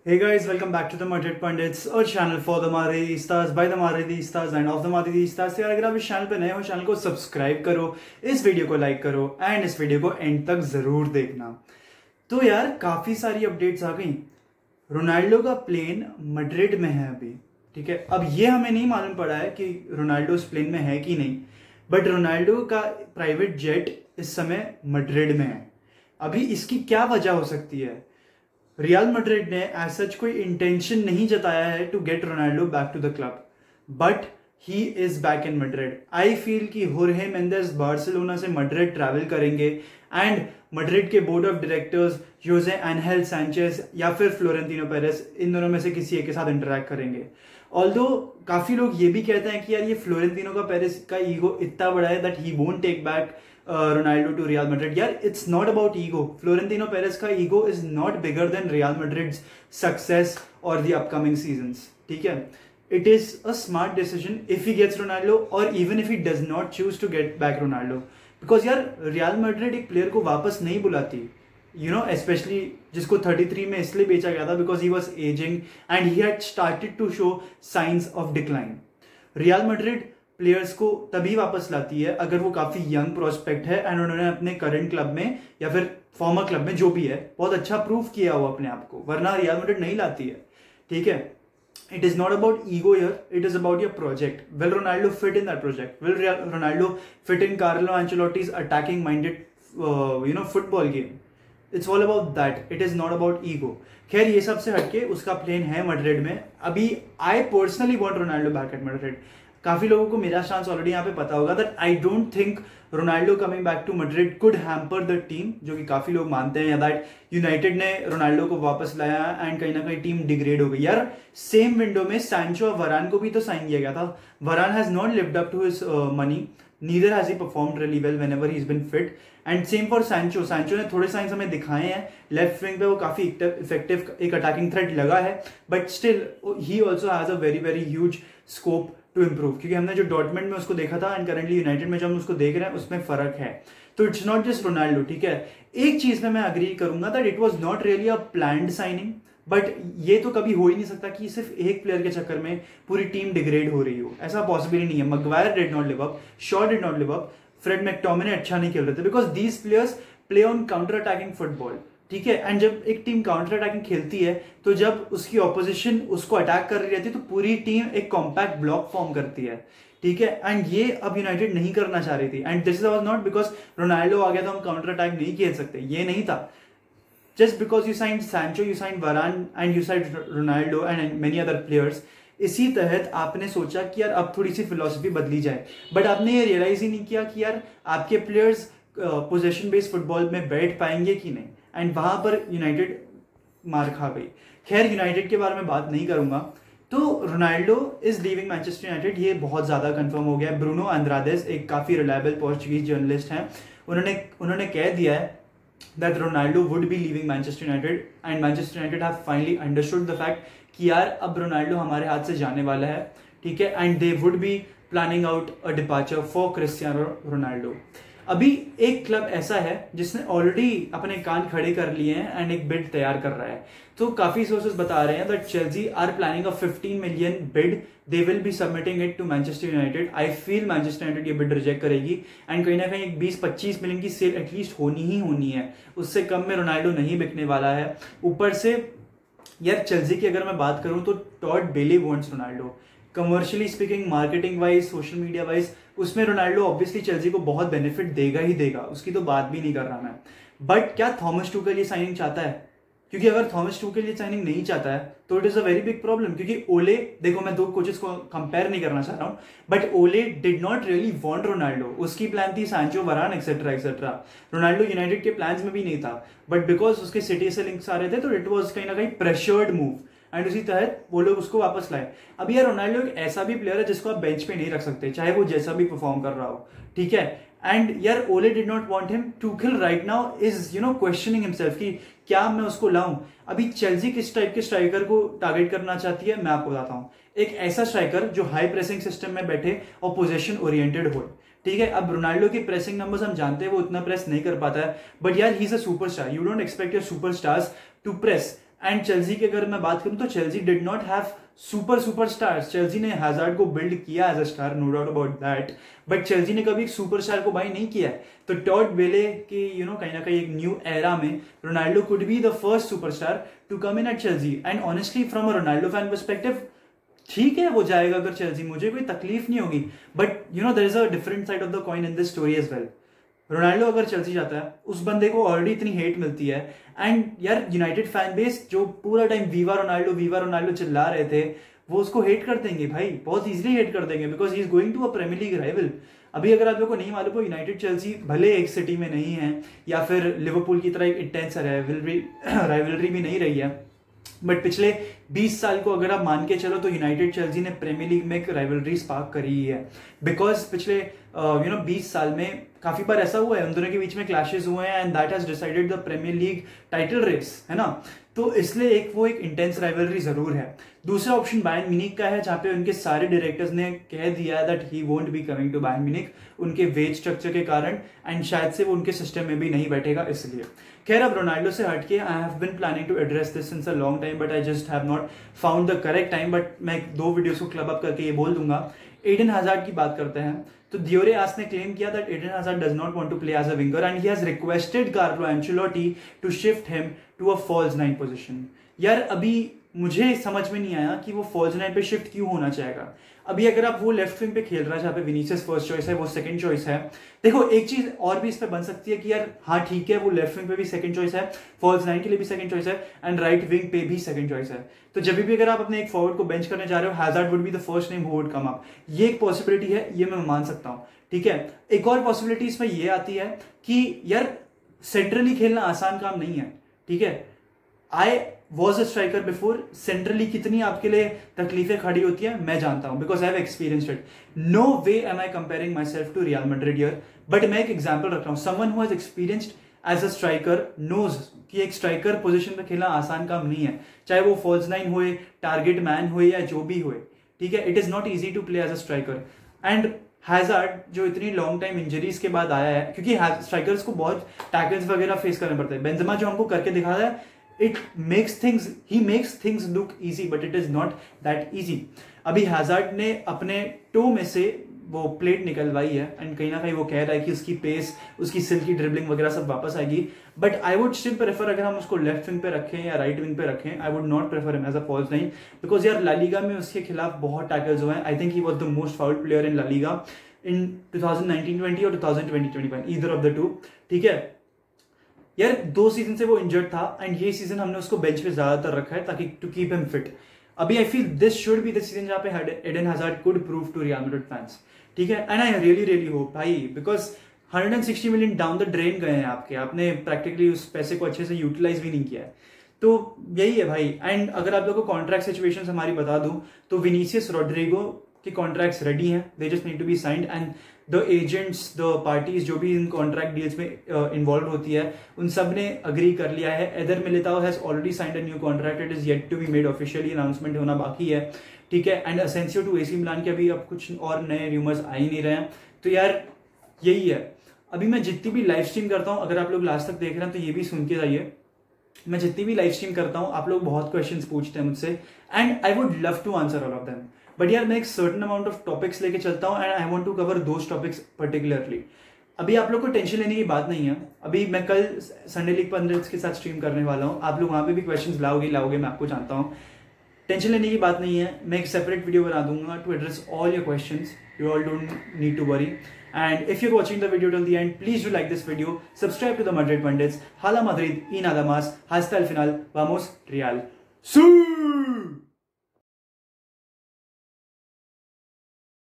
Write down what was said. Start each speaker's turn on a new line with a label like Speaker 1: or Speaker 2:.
Speaker 1: Hey guys, welcome back to the Madrid Pundits, a channel for the Madridistas, by the Madridistas and of the Madridistas। यार अगर आप इस channel पे नए हो, चैनल को सब्सक्राइब करो, इस वीडियो को लाइक करो एंड इस वीडियो को एंड तक जरूर देखना। तो यार काफी सारी अपडेट्स आ गई। रोनाल्डो का प्लेन मैड्रिड में है अभी, ठीक है। अब ये हमें नहीं मालूम पड़ा है कि रोनाल्डो उस प्लेन में है कि नहीं, बट रोनाल्डो का प्राइवेट जेट इस समय मैड्रिड में है। अभी इसकी क्या वजह हो सकती है? रियल मैड्रिड ने एज सच कोई इंटेंशन नहीं जताया है to get Ronaldo back to the club, but he is back in Madrid. I feel कि होर्हे मेंडेस बार्सिलोना से मैड्रिड ट्रैवल करेंगे एंड मैड्रिड के board of directors Jose Angel Sanchez या फिर फ्लोरेंटिनो पेरेस, इन दोनों में से किसी एक के साथ इंटरेक्ट करेंगे। ऑल्दो काफी लोग ये भी कहते हैं कि यार ये फ्लोरेंटिनो का पेरेस का ईगो इतना बड़ा है that he won't take back Ronaldo to Real Madrid। यार it's not about ego। Florentino Perez का ego is not bigger than Real Madrid's success or the upcoming seasons, ठीक है। It is a smart decision if he gets Ronaldo or even if he does not choose to get back Ronaldo, because यार Real Madrid एक player को वापस नहीं बुलाती, you know, especially जिसको 33 में इसलिए बेचा गया था because he was aging and he had started to show signs of decline। Real Madrid players को तभी वापस लाती है अगर वो काफी यंग प्रोस्पेक्ट है एंड उन्होंने अपने करंट क्लब में या फिर फॉर्मर क्लब में जो भी है बहुत अच्छा प्रूव किया हो अपने आप को, वरना रियल मैड्रिड नहीं लाती है, ठीक है। It is not about ego here, it is about your project. Will Ronaldo fit in that project? Will Ronaldo fit in Carlo Ancelotti's attacking minded football game? It's all about that, it is not about ego. खैर ये सबसे हटके उसका plane है Madrid में अभी। I personally want Ronaldo back at Madrid. काफी लोगों को मेरा चांस ऑलरेडी यहाँ पे पता होगा that I don't think Ronaldo coming back to Madrid could hamper the team, जो कि काफी लोग मानते हैं, या दैट यूनाइटेड ने रोनाल्डो को वापस लाया एंड कहीं ना कहीं टीम डिग्रेड हो गई। यार सेम विंडो में सैंचो और वरान को भी तो साइन किया गया था। Varane has not lived up to his money, neither has he performed really well whenever he has been fit, and same for Sancho. Sancho ने थोड़े साइंस हमें दिखाए हैं, लेफ्ट विंग पे वो काफी इफेक्टिव एक अटैकिंग थ्रेट लगा है, but still he also has a very very huge scope to improve, क्योंकि हमने जो डॉर्टमंड में उसको देखा था एंड करंटली यूनाइटेड में जो हम उसको देख रहे हैं उसमें फर्क है। तो इट्स नॉट जस्ट रोनाल्डो, ठीक है। एक चीज में मैं अग्री करूंगा that it was not really a planned signing, but ये तो कभी हो ही नहीं सकता कि सिर्फ एक प्लेयर के चक्कर में पूरी टीम डिग्रेड हो रही हो, ऐसा पॉसिबल ही नहीं है। Maguire did not live up, Shaw did not live up, Fred McTominay अच्छा नहीं खेल रहे थे, because these players play on counter attacking football, ठीक है। एंड जब एक टीम काउंटर अटैकिंग खेलती है तो जब उसकी ऑपोजिशन उसको अटैक कर रही रहती है तो पूरी टीम एक कॉम्पैक्ट ब्लॉक फॉर्म करती है, ठीक है। एंड ये अब यूनाइटेड नहीं करना चाह रही थी, and this was not because Ronaldo आ गया तो हम काउंटर अटैक नहीं खेल सकते, ये नहीं था। Just because you signed Sancho, you signed Varane and you signed Ronaldo and many other players, इसी तहत आपने सोचा कि यार अब थोड़ी सी फिलॉसफी बदली जाए, बट आपने ये रियलाइज ही नहीं किया कि यार आपके प्लेयर्स पोजीशन बेस्ड फुटबॉल में बैठ पाएंगे कि नहीं, एंड वहां पर यूनाइटेड मार खा गई। खैर यूनाइटेड के बारे में बात नहीं करूंगा। तो Ronaldo is leaving Manchester United, ये बहुत ज्यादा कंफर्म हो गया है। ब्रूनो अंद्रादेस एक काफी रिलायबल पोर्चुगीज जर्नलिस्ट हैं, उन्होंने कह दिया है that Ronaldo would be leaving Manchester United and Manchester United have finally understood the fact कि यार अब रोनाल्डो हमारे हाथ से जाने वाला है, ठीक है। And they would be planning out a departure for Cristiano Ronaldo. अभी एक क्लब ऐसा है जिसने ऑलरेडी अपने कान खड़े कर लिए हैं एंड एक बिड तैयार कर रहा है। तो काफी सोर्सेस बता रहे हैं that Chelsea are planning a 15 million bid, they will be submitting it to Manchester United. I feel Manchester United ये बिड रिजेक्ट करेगी एंड कहीं ना कहीं 20-25 मिलियन की सेल एटलीस्ट होनी ही होनी है, उससे कम में रोनाल्डो नहीं बिकने वाला है। ऊपर से यार चेल्सी की अगर मैं बात करूं तो Todd Boehly wants Ronaldo. Commercially speaking, marketing wise, social media wise, उसमें रोनाल्डो ऑब्वियसली चेल्सी को बहुत बेनिफिट देगा ही देगा, उसकी तो बात भी नहीं कर रहा मैं। बट क्या थॉमस टुचेल ये साइनिंग चाहता है? क्योंकि अगर थॉमस टुचेल ये साइनिंग नहीं चाहता है तो it is a very big problem, क्योंकि ओले, देखो मैं दो कोचेस को कंपेयर नहीं करना चाह रहा हूं, बट ओले did not really want Ronaldo. उसकी प्लान थी सैंचो, वरान एक्सेट्रा एक्सेट्रा। रोनाल्डो यूनाइटेड के प्लान्स में भी नहीं था, बट बिकॉज उसके सिटी से लिंक्स आ रहे थे तो इट वॉज कहीं ना कहीं प्रेशर्ड मूव एंड उसी तहत वो लोग उसको वापस लाए। अब यार रोनाल्डो एक ऐसा भी प्लेयर है जिसको आप बेंच पे नहीं रख सकते, चाहे वो जैसा भी परफॉर्म कर रहा हो, ठीक है। एंड यार ओले did not want him. Tuchel right now is questioning himself कि क्या मैं उसको लाऊं। अभी चेल्सी किस टाइप के स्ट्राइकर को टारगेट करना चाहती है मैं आपको बताता हूं। एक ऐसा स्ट्राइकर जो हाई प्रेसिंग सिस्टम में बैठे और पोजीशन ओरिएंटेड हो, ठीक है। अब रोनाल्डो की प्रेसिंग नंबर्स हम जानते हैं वो उतना प्रेस नहीं कर पाता है, बट यार he is a superstar. You don't expect your superstars to press and Chelsea की अगर मैं बात करूं तो Chelsea did not have super stars. Chelsea ने हैजार्ड को बिल्ड किया as a star, no doubt about that, but Chelsea ने कभी एक सुपरस्टार को बाई नहीं किया है। तो टॉड बेले के कहीं ना कहीं एक न्यू एरा में Ronaldo could be the first superstar to come in at Chelsea. And honestly from a Ronaldo fan perspective, ठीक है वो जाएगा अगर चेल्सी, मुझे कोई तकलीफ नहीं होगी, but there is a different side of the coin in this story as well. Ronaldo अगर चेल्सी जाता है, उस बंदे को ऑलरेडी इतनी हेट मिलती है, एंड यार यूनाइटेड फैन बेस जो पूरा टाइम वीवा रोनाल्डो चिल्ला रहे थे, वो उसको हेट कर देंगे भाई, बहुत इजीली हेट कर देंगे, because he is going to a Premier League rival. अभी अगर आप लोगों को नहीं मालूम हो, यूनाइटेड चेल्सी भले एक सिटी में नहीं है या फिर लिवरपूल की तरह एक इंटेंस राइवलरी भी नहीं रही है, बट पिछले 20 साल को अगर आप मान के चलो तो यूनाइटेड चेल्सी ने प्रीमियर लीग में एक राइवलरी स्पार्क करी है। बिकॉज पिछले 20 साल में काफी बार ऐसा हुआ है, उन दोनों के बीच में क्लैशेस हुए हैं, and that has decided the Premier League title race, है ना। तो इसलिए एक इंटेंस राइवलरी जरूर है। दूसरा ऑप्शन बायर्न म्यूनिख का है, जहां पे उनके सारे डायरेक्टर्स ने कह दिया that he won't be coming to Bayern Munich उनके वेज स्ट्रक्चर के कारण, एंड शायद से वो उनके सिस्टम में भी नहीं बैठेगा इसलिए। खैर, अब रोनाल्डो से हटके I have been planning to address this since a long time, but I just have not found the correct time. But मैं 2 वीडियोस को क्लब अप करके ये बोल दूंगा। एडन हैजार्ड की बात करते हैं तो दियोरे आस ने क्लेम किया that Eden Hazard does not want to play as a winger, and he has requested Carlo Ancelotti to shift him to a false 9 position. यार अभी मुझे समझ में नहीं आया कि वो फॉल्स 9 पे शिफ्ट क्यों होना चाहेगा। अभी अगर आप वो लेफ्ट विंग पे खेल रहा है जहाँ पे विनीसियस फर्स्ट चॉइस है, वो सेकंड चॉइस है। देखो एक चीज और भी इस पे बन सकती है कि यार हाँ ठीक है, वो लेफ्ट विंग पे भी सेकंड चॉइस है, फॉल्स 9 के लिए भी सेकंड चॉइस है, एंड राइट विंग पे भी सेकंड चॉइस है। तो जब भी अगर आप अपने एक फॉरवर्ड को बेंच करने जा रहे हो, hazard would be the first name who would come up. ये एक पॉसिबिलिटी है, ये मैं मान सकता हूँ, ठीक है। एक और पॉसिबिलिटी इसमें ये आती है कि यार सेंट्रली खेलना आसान काम नहीं है, ठीक है। I was a striker before, centrally कितनी आपके लिए तकलीफें खड़ी होती है मैं जानता हूं, because I have experienced it. No way am I comparing myself to Real Madrid here, but मैं एक एग्जाम्पल रख रहा हूं। Someone who has experienced as a striker knows कि एक स्ट्राइकर पोजीशन पे खेलना आसान काम नहीं है, चाहे वो फॉल्स 9 हुए, टारगेट मैन हुए या जो भी हुए, ठीक है। It is not easy to play as a striker. And Hazard जो इतनी लॉन्ग टाइम इंजरीज के बाद आया है, क्योंकि स्ट्राइकर्स को बहुत टैकल्स वगैरह फेस करने पड़ते हैं। बेंजेमा जो हमको करके दिखा रहा है, he makes things look easy, but it is not that easy. अभी हैजार्ड ने अपने टो में से वो प्लेट निकलवाई है, एंड कहीं ना कहीं वो कह रहा है कि उसकी पेस, उसकी सिल्की ड्रिबलिंग वगैरह सब वापस आएगी, but I would still prefer, अगर हम उसको लेफ्ट विंग पे रखें या राइट विंग पे रखें, I would not prefer him as a false 9, because यार ला लीगा में उसके खिलाफ बहुत टैकल्स हुए हैं। I think he was the most fouled player in La Liga in 2019-20 और 2020-21, ईदर ऑफ द टू, ठीक है। यार 2 सीजन से वो इंजर्ड था, एंड ये सीजन हमने उसको बेंच पे ज्यादातर रखा है ताकि टू कीप हिम फिट। अभी I feel this should be the season जहां पे Eden Hazard could prove to Real Madrid fans, ठीक है। एंड आई रियली होप भाई, because 160 million down the drain गए हैं आपने प्रैक्टिकली उस पैसे को अच्छे से यूटिलाइज भी नहीं किया है। तो यही है भाई। एंड अगर आप लोगों को कॉन्ट्रैक्ट सिचुएशन हमारी बता दूं तो विनीसियस रोड्रिगो के कॉन्ट्रैक्ट्स रेडी हैं, they just need to be signed, and the agents, the parties जो भी इन कॉन्ट्रैक्ट डील्स में इन्वॉल्व होती है, उन सब ने अग्री कर लिया है। Eder Militao has already signed a new contract, it is yet to be made officially, announcement होना बाकी है, ठीक है। And Asensio to AC Milan के अभी अब कुछ और नए रूमर्स आ ही नहीं रहे हैं। तो यार यही है। अभी मैं जितनी भी लाइव स्ट्रीम करता हूँ, अगर आप लोग लास्ट तक देख रहे हैं तो ये भी सुन के जाइए, मैं जितनी भी लाइव स्ट्रीम करता हूँ आप लोग बहुत क्वेश्चंस पूछते हैं मुझसे, and I would love to answer all of them, but यार मैं एक सर्टेन अमाउंट ऑफ टॉपिक्स लेके चलता हूँ, and I want to cover those topics particularly. अभी आप लोग को टेंशन लेने की बात नहीं है। अभी मैं कल संडे लीग पंडित्स के साथ स्ट्रीम करने वाला हूँ, आप लोग वहां पे भी क्वेश्चंस लाओगे, मैं आपको जानता हूँ। टेंशन लेने की बात नहीं है, मैं एक सेपरेट वीडियो बना दूंगा to address all your questions, you all don't need to worry. And if you're watching the video till the end, please do like this video, subscribe to the Madrid Pundits, Hala Madrid y nada más, hasta el final, vamos Real. ¡Sí!